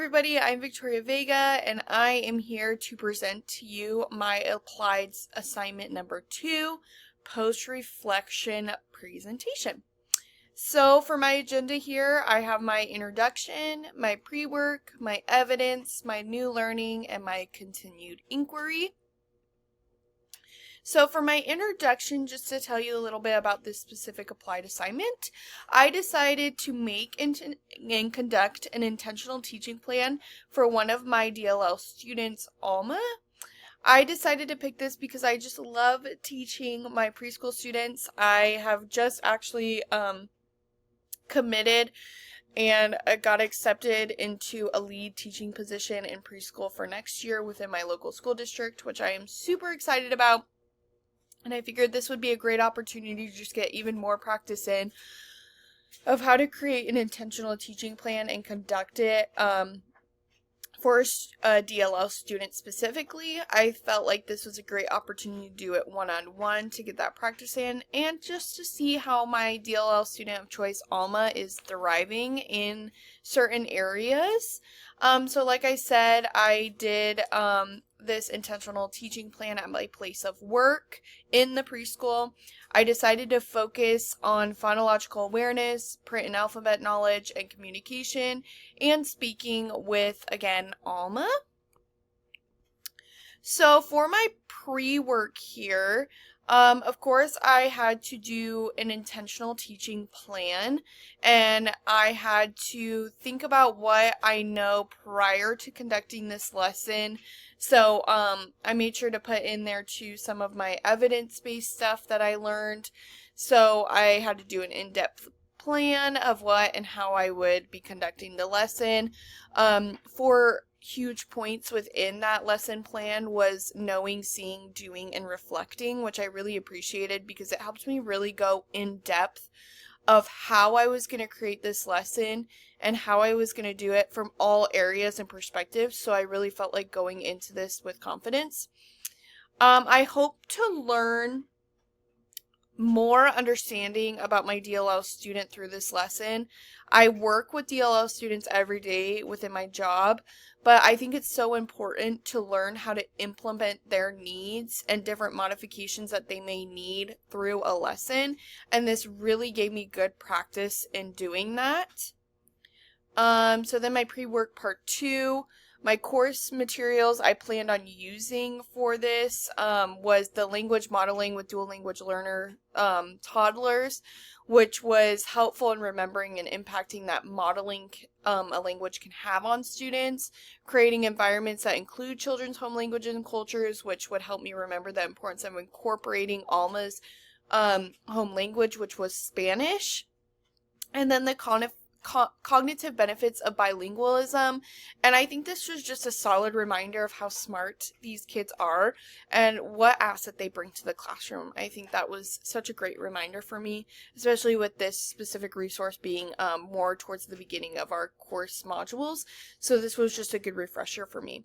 everybody, I'm Victoria Vega and I am here to present to you my applied assignment number 2, post-reflection presentation. So for my agenda here, I have my introduction, my pre-work, my evidence, my new learning, and my continued inquiry. So for my introduction, just to tell you a little bit about this specific applied assignment, I decided to make and conduct an intentional teaching plan for one of my DLL students, Alma. I decided to pick this because I just love teaching my preschool students. I have just actually committed and got accepted into a lead teaching position in preschool for next year within my local school district, which I am super excited about. And I figured this would be a great opportunity to just get even more practice in of how to create an intentional teaching plan and conduct it for a DLL student specifically. I felt like this was a great opportunity to do it one-on-one to get that practice in and just to see how my DLL student of choice, Alma, is thriving in certain areas. So like I said, I did this intentional teaching plan at my place of work in the preschool. I decided to focus on phonological awareness, print and alphabet knowledge, and communication, and speaking with, again, Alma. So for my pre-work here, of course, I had to do an intentional teaching plan, and I had to think about what I know prior to conducting this lesson. So I made sure to put in there too some of my evidence-based stuff that I learned. So I had to do an in-depth plan of what and how I would be conducting the lesson. For huge points within that lesson plan was knowing, seeing, doing, and reflecting, which I really appreciated because it helped me really go in depth of how I was going to create this lesson and how I was going to do it from all areas and perspectives. So I really felt like going into this with confidence. I hope to learn more understanding about my DLL student through this lesson. I work with DLL students every day within my job, but I think it's so important to learn how to implement their needs and different modifications that they may need through a lesson, and this really gave me good practice in doing that. So then my pre-work part 2, my course materials I planned on using for this was the language modeling with dual language learner toddlers, which was helpful in remembering and impacting that modeling a language can have on students, creating environments that include children's home languages and cultures, which would help me remember the importance of incorporating Alma's home language, which was Spanish, and then the cognitive benefits of bilingualism. And I think this was just a solid reminder of how smart these kids are and what asset they bring to the classroom. I think that was such a great reminder for me, especially with this specific resource being more towards the beginning of our course modules. So this was just a good refresher for me.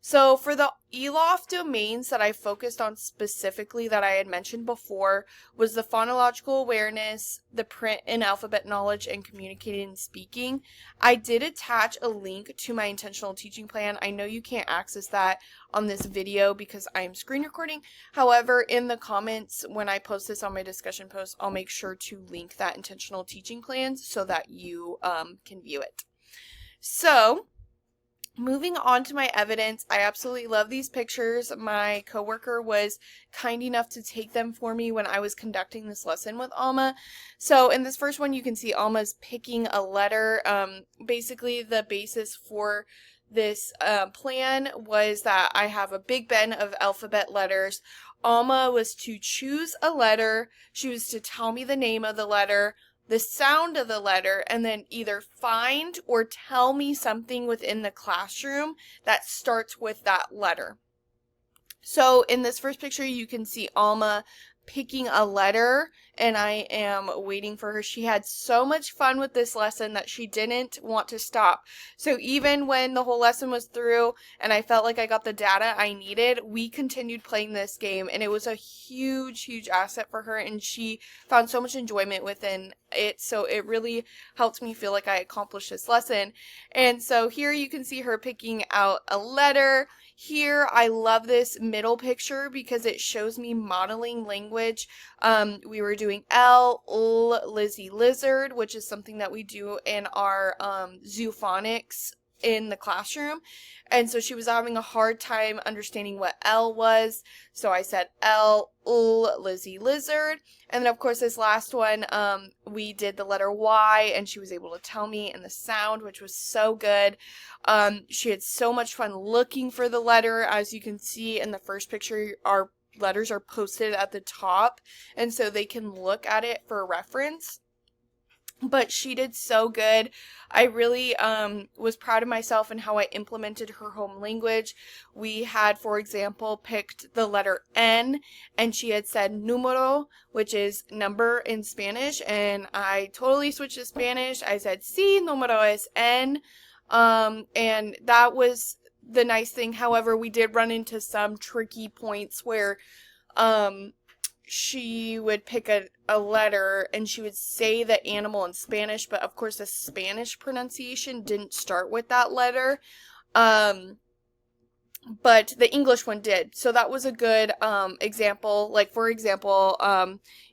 So for the ELOF domains that I focused on specifically that I had mentioned before was the phonological awareness, the print and alphabet knowledge, and communicating and speaking. I did attach a link to my intentional teaching plan. I know you can't access that on this video because I'm screen recording. However, in the comments when I post this on my discussion post, I'll make sure to link that intentional teaching plan so that you can view it. So moving on to my evidence, I absolutely love these pictures. My coworker was kind enough to take them for me when I was conducting this lesson with Alma. So in this first one, you can see Alma's picking a letter. Basically, the basis for this plan was that I have a big bin of alphabet letters. Alma was to choose a letter. She was to tell me the name of the letter, the sound of the letter, and then either find or tell me something within the classroom that starts with that letter. So in this first picture, you can see Alma picking a letter and I am waiting for her. She had so much fun with this lesson that she didn't want to stop. So even when the whole lesson was through and I felt like I got the data I needed, we continued playing this game, and it was a huge, huge asset for her, and she found so much enjoyment within it. So it really helped me feel like I accomplished this lesson. And so here you can see her picking out a letter. Here, I love this middle picture because it shows me modeling language. We were doing L, Lizzie Lizard, which is something that we do in our zoophonics in the classroom. And so she was having a hard time understanding what L was. So I said L, Lizzie Lizard. And then of course this last one, we did the letter Y, and she was able to tell me and the sound, which was so good. She had so much fun looking for the letter. As you can see in the first picture, our letters are posted at the top, and so they can look at it for reference. But she did so good. I really was proud of myself and how I implemented her home language. We had, for example, picked the letter N, and she had said número, which is number in Spanish, and I totally switched to Spanish. I said, sí, número es N, and that was the nice thing. However, we did run into some tricky points where she would pick a letter and she would say the animal in Spanish, but of course the Spanish pronunciation didn't start with that letter. But the English one did. So that was a good example. Like, for example,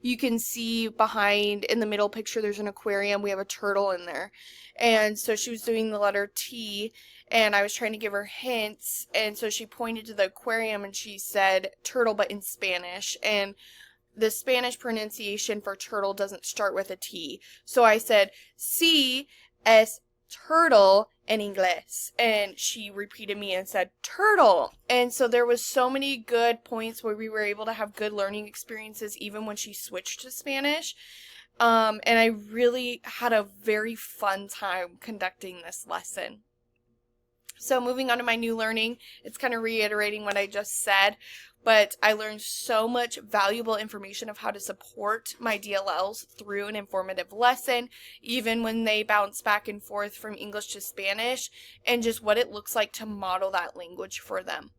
you can see behind in the middle picture, there's an aquarium. We have a turtle in there. And so she was doing the letter T, and I was trying to give her hints. And so she pointed to the aquarium and she said turtle, but in Spanish. And the Spanish pronunciation for turtle doesn't start with a T. So I said, sí es turtle in English, and she repeated me and said turtle. And so there was so many good points where we were able to have good learning experiences even when she switched to Spanish. And I really had a very fun time conducting this lesson. So moving on to my new learning, it's kind of reiterating what I just said, but I learned so much valuable information of how to support my DLLs through an informative lesson, even when they bounce back and forth from English to Spanish, and just what it looks like to model that language for them.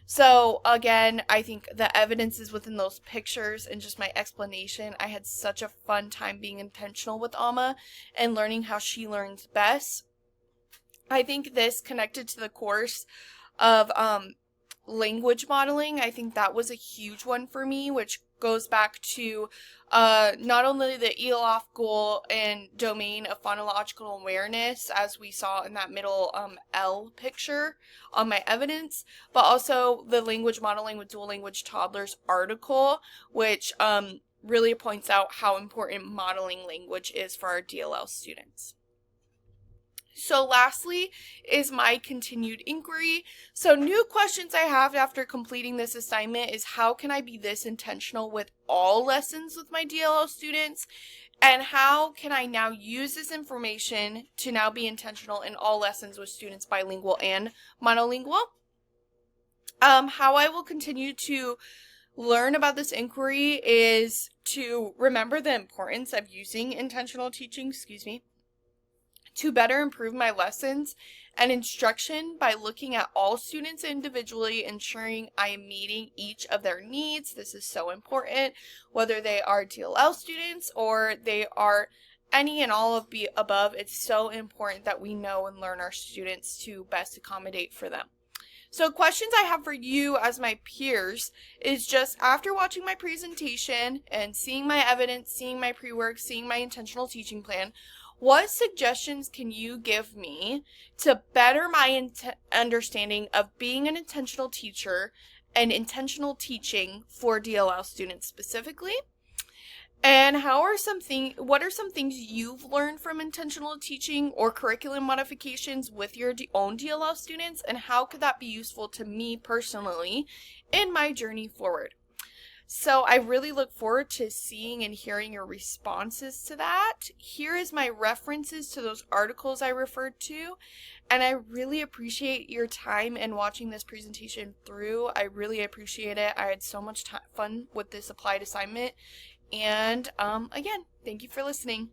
So again, I think the evidence is within those pictures and just my explanation. I had such a fun time being intentional with Alma and learning how she learns best. I think this connected to the course of language modeling. I think that was a huge one for me, which goes back to not only the ELOF goal and domain of phonological awareness, as we saw in that middle L picture on my evidence, but also the language modeling with dual language toddlers article, which really points out how important modeling language is for our DLL students. So lastly is my continued inquiry. So new questions I have after completing this assignment is, how can I be this intentional with all lessons with my DLL students? And how can I now use this information to now be intentional in all lessons with students bilingual and monolingual? How I will continue to learn about this inquiry is to remember the importance of using intentional teaching, to better improve my lessons and instruction by looking at all students individually, ensuring I am meeting each of their needs. This is so important, whether they are DLL students or they are any and all of the above. It's so important that we know and learn our students to best accommodate for them. So questions I have for you as my peers is, just after watching my presentation and seeing my evidence, seeing my pre-work, seeing my intentional teaching plan, what suggestions can you give me to better my understanding of being an intentional teacher and intentional teaching for DLL students specifically? And what are some things you've learned from intentional teaching or curriculum modifications with your own DLL students, and how could that be useful to me personally in my journey forward? So I really look forward to seeing and hearing your responses to that. Here is my references to those articles I referred to, and I really appreciate your time and watching this presentation through. I really appreciate it. I had so much fun with this applied assignment, And again, thank you for listening.